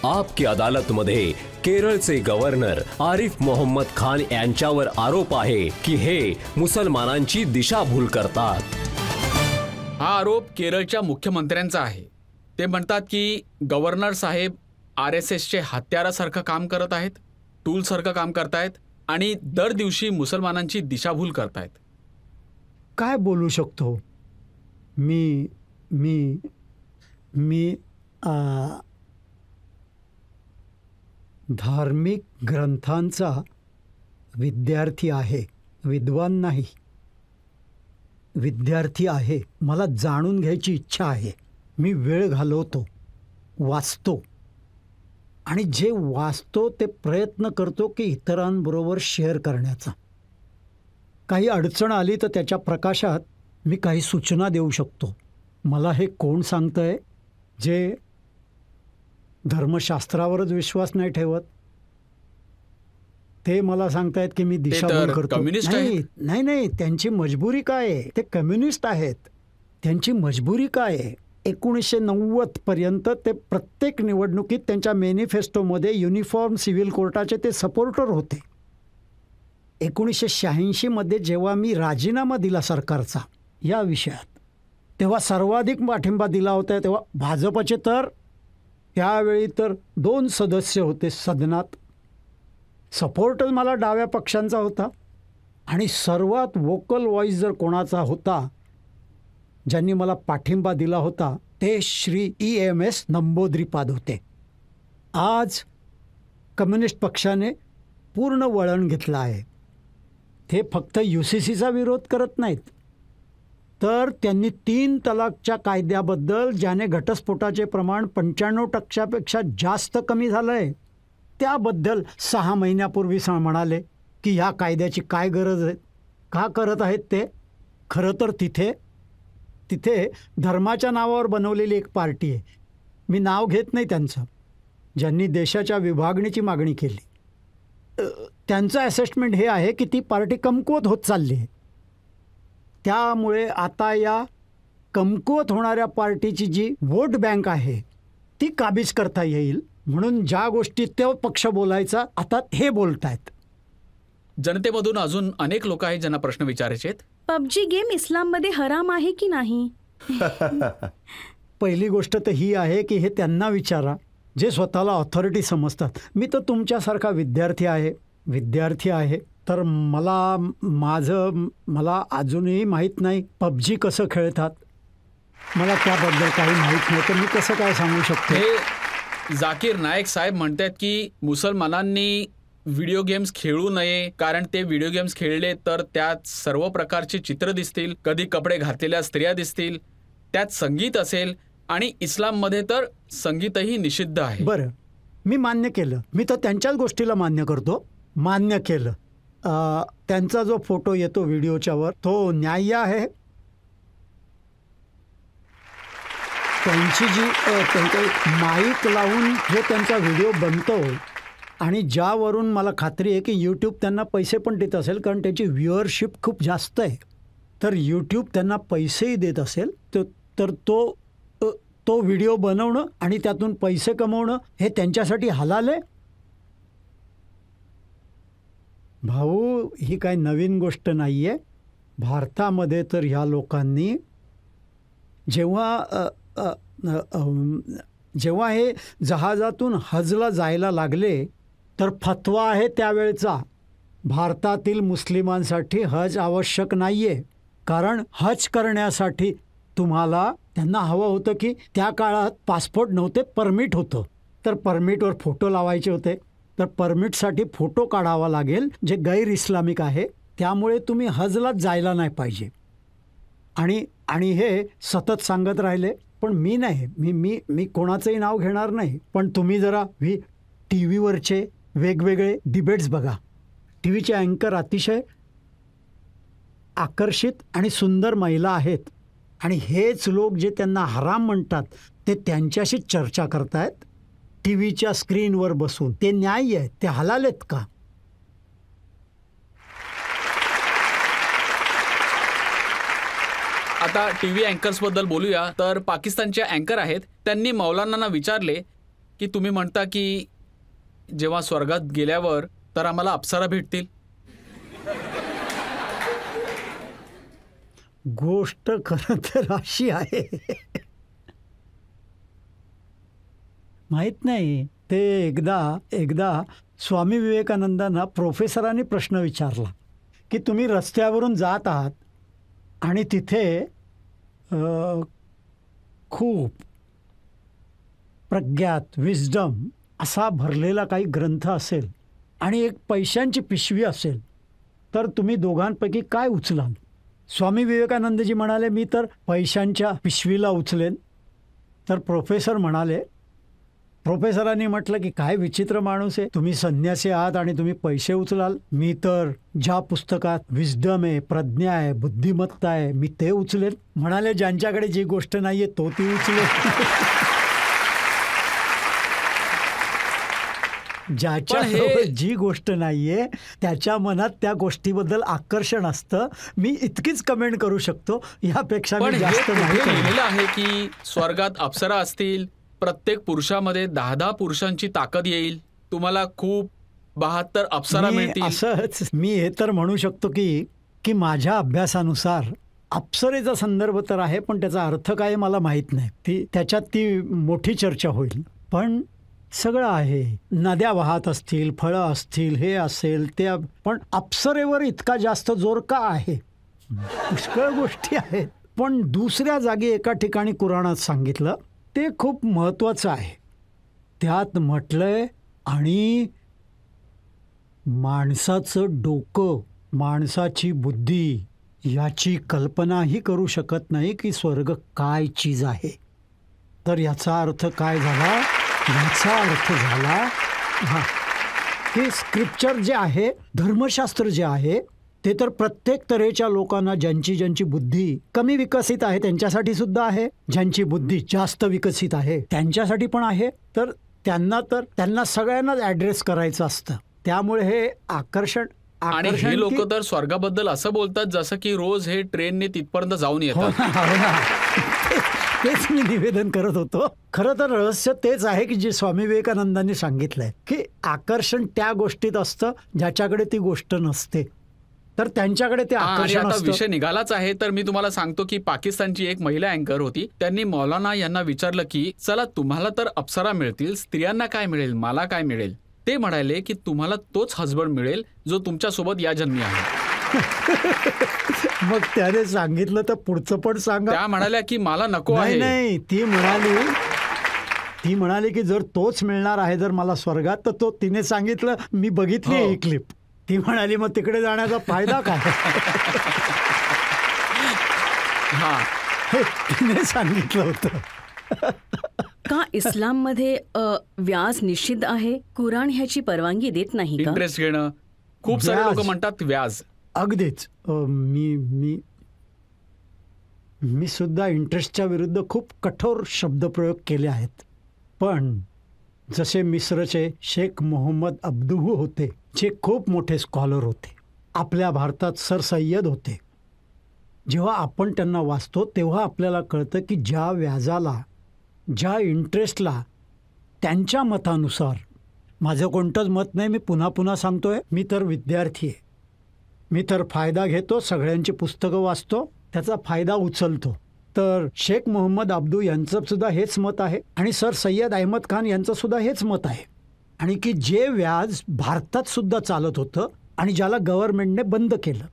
आपकी अदालत मध्ये केरळचे गव्हर्नर आरिफ मोहम्मद खान यांच्यावर आरोप आहे की हे मुसलमानांची दिशाभूल करतात। हा आरोप केरळच्या मुख्यमंत्र्यांचा आहे। ते म्हणतात की गव्हर्नर साहेब RSSचे हत्यारासारखं काम करत आहेत, टूलसारखं काम करतायत आणि दर दिवशी मुसलमानांची दिशाभूल करतायत। काय बोलू शकतो मी मी मी धार्मिक ग्रंथांचा विद्यार्थी आहे, विद्वान नाही, विद्यार्थी आहे। मला जाणून घ्यायची इच्छा आहे। मी वेळ घालवतो, वाचतो आणि जे वाचतो ते प्रयत्न करतो की इतरांबरोबर शेअर करण्याचा। काही अडचण आली तर त्याच्या प्रकाशात मी काही सूचना देऊ शकतो। मला हे कोण सांगतंय जे धर्मशास्त्रावरच विश्वास नाही ठेवत? ते मला सांगतायत की मी दिशाभूल करतो। नाही नाही, त्यांची मजबुरी काय आहे? ते कम्युनिस्ट आहेत। त्यांची मजबुरी काय आहे? 1990 पर्यंत ते प्रत्येक निवडणुकीत त्यांच्या मॅनिफेस्टोमध्ये युनिफॉर्म सिव्हिल कोर्टाचे ते सपोर्टर होते। 1986 मध्ये जेव्हा मी राजीनामा दिला सरकारचा या विषयात, तेव्हा सर्वाधिक पाठिंबा दिला होता तेव्हा भाजपचे तर त्यावेळी तर 2 सदस्य होते सदनात। सपोर्टच मला डाव्या पक्षांचा होता आणि सर्वात वोकल व्हॉइस जर कोणाचा होता ज्यांनी मला पाठिंबा दिला होता ते श्री EMS नंबोद्रीपाद होते। आज कम्युनिस्ट पक्षाने पूर्ण वळण घेतलं आहे। ते फक्त UCCचा विरोध करत नाहीत, तर त्यांनी 3 तलाकच्या कायद्याबद्दल ज्याने घटस्फोटाचे प्रमाण 95% जास्त कमी झालं आहे त्याबद्दल 6 महिन्यापूर्वी म्हणाले की ह्या कायद्याची काय गरज आहे, का करत आहेत ते? खरं तर तिथे धर्माच्या नावावर बनवलेली एक पार्टी आहे, मी नाव घेत नाही त्यांचं, ज्यांनी देशाच्या विभागणीची मागणी केली। त्यांचं असेसमेंट हे आहे की ती पार्टी कमकुवत होत चालली आहे। त्यामुळे आता या कमकुवत होणाऱ्या पार्टीची जी वोट बँक आहे ती काबीज करता येईल म्हणून ज्या गोष्टी तो पक्ष बोलायचा आता हे बोलतायत। जनतेमधून अजून अनेक लोक आहेत ज्यांना प्रश्न विचारायचे आहेत। पबजी गेम इस्लाममध्ये हराम आहे की नाही? पहिली गोष्ट तर ही आहे की हे त्यांना विचारा जे स्वतःला ऑथॉरिटी समजतात। मी तर तुमच्यासारखा विद्यार्थी आहे तर मला अजूनही माहीत नाही पबजी कसं खेळतात, मला त्याबद्दल काही माहीत नाही, तर मी कसं काय सांगू शकतो? हे जाकीर नायक साहेब म्हणतात की मुसलमानांनी व्हिडिओ गेम्स खेळू नये कारण ते व्हिडिओ गेम्स खेळले तर त्यात सर्व प्रकारची चित्र दिसतील, कधी कपडे घातलेल्या स्त्रिया दिसतील, त्यात संगीत असेल आणि इस्लाममध्ये तर संगीतही निषिद्ध आहे। बरं, मी मान्य केलं, मी तर त्यांच्याच गोष्टीला मान्य केलं। त्यांचा जो फोटो येतो व्हिडिओच्या वर तो न्याय्य आहे? त्यांची जी त्यांचा माईक लावून जो त्यांचा व्हिडिओ बनतो आणि ज्यावरून मला खात्री आहे की YouTube त्यांना पैसे पण देत असेल कारण त्याची व्ह्युअरशिप खूप जास्त आहे, तर YouTube त्यांना पैसेही देत असेल तर तो व्हिडिओ बनवणं आणि त्यातून पैसे कमवणं हे त्यांच्यासाठी हलाल आहे? भाऊ, ही काय नवीन गोष्ट नाही आहे। भारतामध्ये तर ह्या लोकांनी जेव्हा हे जहाजातून हजला जायला लागले तर फतवा आहे त्यावेळचा, भारतातील मुस्लिमांसाठी हज आवश्यक नाही आहे कारण हज करण्यासाठी त्यांना हवं होतं की त्या काळात पासपोर्ट नव्हते, परमिट होतं, तर परमिटवर फोटो लावायचे होते, तर परमिटसाठी फोटो काढावा लागेल जे गैर इस्लामिक आहे, त्यामुळे तुम्ही हजलाच जायला नाही पाहिजे। आणि हे सतत सांगत राहिले, पण मी नाही, मी कोणाचंही नाव घेणार नाही, पण तुम्ही जरा TV वेगवेगळे डिबेट्स बघा। TVचे अँकर अतिशय आकर्षित आणि सुंदर महिला आहेत आणि हेच लोक जे त्यांना हराम म्हणतात ते त्यांच्याशी चर्चा करतायत TVच्या स्क्रीनवर बसून। ते न्याय्य आहे? ते हलाल आहेत का? आता TV अँकर्स बद्दल बोलूया तर पाकिस्तानचे अँकर आहेत, त्यांनी मौलानांना विचारले की तुम्ही म्हणता की जेव्हा स्वर्गात गेल्यावर तर आम्हाला अप्सरा भेटतील? गोष्ट खरं तर अशी आहे, माहित नाही. ते एकदा स्वामी विवेकानंदांना प्रोफेसरांनी प्रश्न विचारला की तुम्ही रस्त्यावरून जात आहात आणि तिथे खूप प्रज्ञात विस्डम असा भरलेला काही ग्रंथ असेल आणि एक पैशांची पिशवी असेल, तर तुम्ही दोघांपैकी काय उचलाल? स्वामी विवेकानंदजी म्हणाले, मी तर पैशांच्या पिशवीला उचलेन. तर प्रोफेसर म्हणाले, प्रोफेसरांनी म्हटलं की काय विचित्र माणूस आहे, तुम्ही संन्यासी आहात आणि तुम्ही पैसे उचलाल? मी तर ज्या पुस्तकात विस्डम आहे, प्रज्ञा आहे, बुद्धिमत्ता आहे, मी ते उचलेन. म्हणाले, ज्यांच्याकडे जी गोष्ट नाहीये तो ती उचलेल. ज्याच्या जी गोष्ट नाहीये त्याच्या मनात त्या गोष्टीबद्दल आकर्षण असतं. मी इतकीच कमेंट करू शकतो, यापेक्षा मी जास्त नाही. लिहिलेलं आहे की स्वर्गात अप्सरा असतील, प्रत्येक पुरुषामध्ये 10 पुरुषांची ताकद येईल, तुम्हाला खूप 72 अप्सरा मिळतील. असंच मी हे तर म्हणू शकतो की माझ्या अभ्यासानुसार अप्सरेचा संदर्भ तर आहे, पण त्याचा अर्थ काय मला माहीत नाही. त्याच्यात ती मोठी चर्चा होईल. पण सगळं आहे, नद्या वाहत असतील, फळं असतील, हे असेल ते, पण अप्सरेवर इतका जास्त जोर का आहे? पुष्कळ गोष्टी आहेत. पण दुसऱ्या जागी एका ठिकाणी कुराणात सांगितलं, ते खूप महत्वाचं आहे. त्यात म्हटलंय, आणि माणसाचं डोकं, माणसाची बुद्धी याची कल्पनाही करू शकत नाही की स्वर्ग काय चीज आहे. तर याचा अर्थ काय झाला? याचा अर्थ झाला की स्क्रिप्चर जे आहे, धर्मशास्त्र जे आहे, ते तर प्रत्येक तऱ्हेच्या लोकांना, ज्यांची बुद्धी कमी विकसित आहे त्यांच्यासाठी सुद्धा आहे, ज्यांची बुद्धी जास्त विकसित आहे त्यांच्यासाठी पण आहे. तर त्यांना सगळ्यांनाच ॲड्रेस करायचं असतं. त्यामुळे हे आकर्षण. आणि हे लोक तर स्वर्गाबद्दल असं बोलतात जसं की रोज हे ट्रेनने तिथपर्यंत जाऊन येतात. तेच मी निवेदन करत होतो. खरं तर रहस्य तेच आहे की जे स्वामी विवेकानंदांनी सांगितलंय की आकर्षण त्या गोष्टीत असतं ज्याच्याकडे ती गोष्ट नसते, तर त्यांच्याकडे ते आकर्षण असतं. आता विषय निघालाच आहे, तर मी तुम्हाला सांगतो की पाकिस्तानची एक महिला अँकर होती. त्यांनी मौलाना यांना विचारलं की चला, तुम्हाला तर अप्सरा मिळतील, स्त्रियांना काय मिळेल, मला काय मिळेल? ते म्हणाले की तुम्हाला तोच हसबंड मिळेल जो तुमच्या सोबत या जन्मी आहे. मग त्याने सांगितलं तर पुढचं पण सांगा. त्या म्हणाल्या की मला नको आहे. नाही, ती म्हणाली की जर तोच मिळणार आहे जर मला स्वर्गात, तर तो, तिने सांगितलं, मी बघितली ही क्लिप. ती म्हणाली मग तिकडे जाण्याचा फायदा काय? तिने सांगितलं होतं. का इस्लाममध्ये व्याज निश्चित आहे? कुराण ह्याची परवानगी देत नाही का? इंटरेस्ट घेणं, खूप सारे लोक म्हणतात व्याज. अगदीच. मी सुद्धा इंटरेस्टच्या विरुद्ध खूप कठोर शब्दप्रयोग केले आहेत. पण जसे मिस्रचे शेख मोहम्मद अब्दुहू होते, जे खूप मोठे स्कॉलर होते, आपल्या भारतात सर सय्यद होते, जेव्हा आपण त्यांना वाचतो तेव्हा आपल्याला कळतं की ज्या व्याजाला, ज्या इंटरेस्टला, त्यांच्या मतानुसार, माझं कोणतंच मत नाही, मी पुन्हा पुन्हा सांगतोय, मी तर विद्यार्थी आहे, मी तर फायदा घेतो, सगळ्यांची पुस्तकं वाचतो, त्याचा फायदा उचलतो. तर शेख मोहम्मद अब्दू यांचं सुद्धा हेच मत आहे आणि सर सय्यद अहमद खान यांचं सुद्धा हेच मत आहे. आणि की जे व्याज भारतात सुद्धा चालत होतं आणि ज्याला गव्हर्नमेंटने बंद केलं,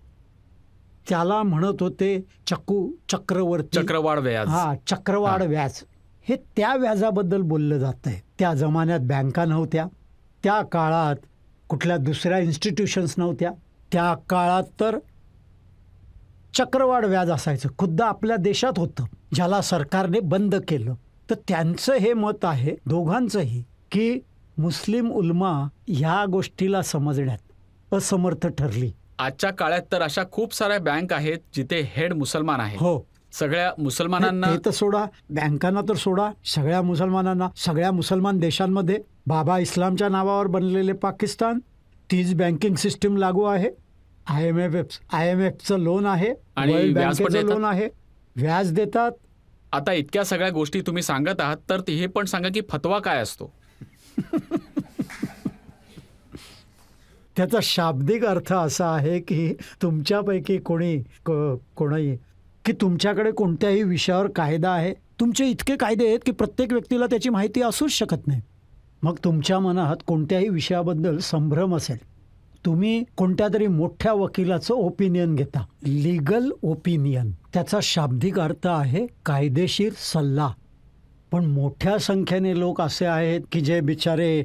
त्याला म्हणत होते चक्रवाढ व्याज. चक्रवाढ व्याज. हे त्या व्याजाबद्दल बोललं जात आहे. त्या जमान्यात बँका नव्हत्या, त्या काळात कुठल्या दुसऱ्या इन्स्टिट्यूशन्स नव्हत्या, त्या काळात तर चक्रवाढ व्याज असायचं. खुद्द आपल्या देशात होतं, ज्याला सरकारने बंद केलं. तर त्यांचं हे मत आहे दोघांचंही की मुस्लिम उलमा ह्या गोष्टीला समजण्यात असमर्थ ठरली. आजच्या काळात तर अशा खूप साऱ्या बँक आहेत जिथे हेड मुसलमान आहे. हो, सगळ्या मुसलमानांना. ते तर सोडा, बँकांना तर सोडा, सगळ्या मुसलमानांना, सगळ्या मुसलमान देशांमध्ये बाबा इस्लामच्या नावावर बनलेले पाकिस्तान, तीच बँकिंग सिस्टीम लागू आहे. IMFचं लोन आहे, वर्ल्ड बँकेचं लोन आहे, व्याज देतात. आता इतक्या सगळ्या गोष्टी तुम्ही सांगत आहात, तर हे पण सांगा की फतवा काय असतो? त्याचा शाब्दिक अर्थ असा आहे की तुमच्यापैकी कोणी की तुमच्याकडे कोणत्याही विषयावर कायदा आहे. तुमचे इतके कायदे आहेत की प्रत्येक व्यक्तीला त्याची माहिती असूच शकत नाही. मग तुमच्या मनात कोणत्याही विषयाबद्दल संभ्रम असेल, तुम्ही कोणत्या तरी मोठ्या वकिलाचं ओपिनियन घेता, लिगल ओपिनियन. त्याचा शाब्दिक अर्थ आहे कायदेशीर सल्ला. पण मोठ्या संख्येने लोक असे आहेत की जे बिचारे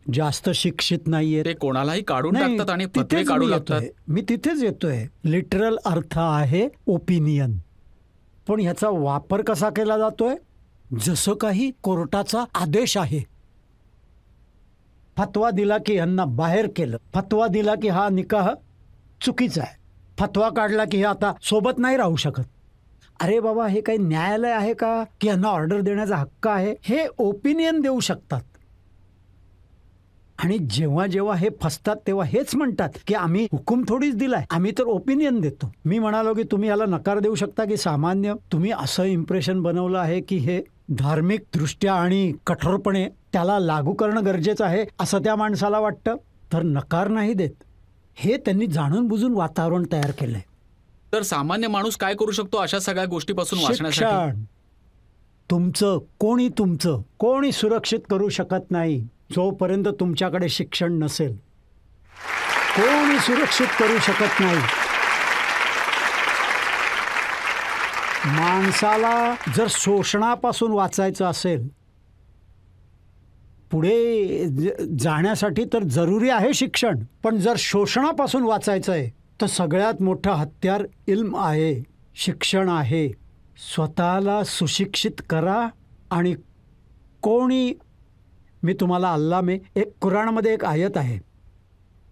जास्त शिक्षित नाहीयेत, ते कोणालाही काढून नाही, टाकतात आणि फतवे तिथेच काढू मी लागतात. येतोय. मी तिथेच येतोय. लिटरल अर्थ आहे ओपिनियन. पण ह्याचा वापर कसा केला जातोय? जसं काही कोर्टाचा आदेश आहे. फतवा दिला की यांना बाहेर केलं, फतवा दिला की हा निकाह चुकीचा आहे, फतवा काढला की हे आता सोबत नाही राहू शकत. अरे बाबा, हे काही न्यायालय आहे का की यांना ऑर्डर देण्याचा हक्क आहे? हे ओपिनियन देऊ शकतात. आणि जेव्हा जेव्हा हे फसतात तेव्हा हेच म्हणतात की आम्ही हुकूम थोडीच दिलाय, आम्ही तर ओपिनियन देतो. मी म्हणालो की तुम्ही याला नकार देऊ शकता की सामान्य? तुम्ही असं इम्प्रेशन बनवलं आहे की हे धार्मिक दृष्ट्या आणि कठोरपणे त्याला लागू करणं गरजेचं आहे असं त्या माणसाला वाटतं, तर नकार नाही देत. हे त्यांनी जाणून बुजून वातावरण तयार केलंय. तर सामान्य माणूस काय करू शकतो अशा सगळ्या गोष्टीपासून वाचण्यासाठी? शिक्षण. तुमचं कोणी सुरक्षित करू शकत नाही जोपर्यंत तुमच्याकडे शिक्षण नसेल. कोणी सुरक्षित करू शकत नाही. माणसाला जर शोषणापासून वाचायचं असेल, पुढे जाण्यासाठी तर जरुरी आहे शिक्षण. पण जर शोषणापासून वाचायचं आहे तर सगळ्यात मोठं हत्यार इल्म आहे, शिक्षण आहे. स्वतःला सुशिक्षित करा. आणि कोणी, मी तुम्हाला कुराणमध्ये एक आयत आहे,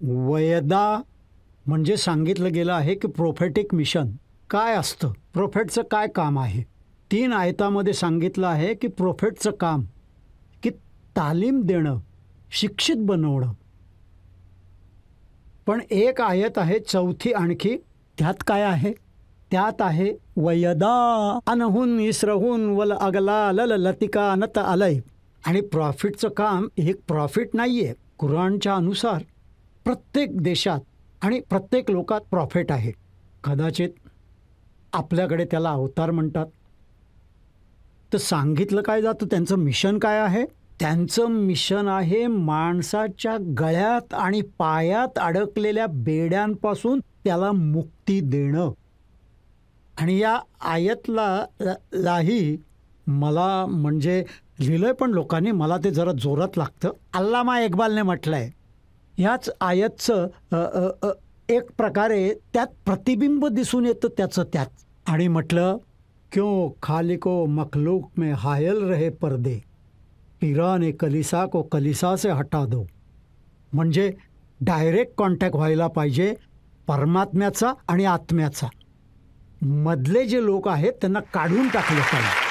वयदा म्हणजे सांगितलं गेलं आहे की प्रोफेटिक मिशन काय असतं, प्रोफेटचं काय काम आहे. 3 आयतामध्ये सांगितलं आहे की प्रोफेटचं काम की तालीम देणं, शिक्षित बनवणं. पण एक आयत आहे 4थी आणखी, त्यात काय आहे? त्यात आहे वयदा अनहुन इसरहुन वल अगला लल लतिका नत अलय. आणि प्रॉफिटचं काम एक प्रॉफिट नाही आहे. कुराणच्या अनुसार प्रत्येक देशात आणि प्रत्येक लोकात प्रॉफिट आहे. कदाचित आपल्याकडे त्याला अवतार म्हणतात. तर सांगितलं काय जातं, त्यांचं मिशन काय आहे? त्यांचं मिशन आहे माणसाच्या गळ्यात आणि पायात अडकलेल्या बेड्यांपासून त्याला मुक्ती देणं. आणि या आयतलाही मला म्हणजे लिहिलंय पण लोकांनी, मला ते जरा जोरात लागतं. अल्लामा इक्बालने म्हटलंय, ह्याच आयतचं एक प्रकारे त्यात प्रतिबिंब दिसून येतं त्याचं त्यात. आणि म्हटलं, क्यों खालिको मखलूक में हायल रहे पर्दे, पिराने कलिसा को कलिसा से हटा दो. म्हणजे डायरेक्ट कॉन्टॅक्ट व्हायला पाहिजे परमात्म्याचा आणि आत्म्याचा. मधले जे लोक आहेत त्यांना काढून टाकलं पाहिजे.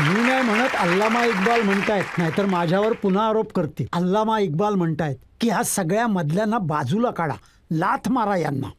मी नाही म्हणत, अल्लामा इक्बाल म्हणतायत, नाहीतर माझ्यावर पुन्हा आरोप करतील. अल्लामा इक्बाल म्हणतायत की ह्या सगळ्या मधल्यांना बाजूला काढा, लाथ मारा यांना.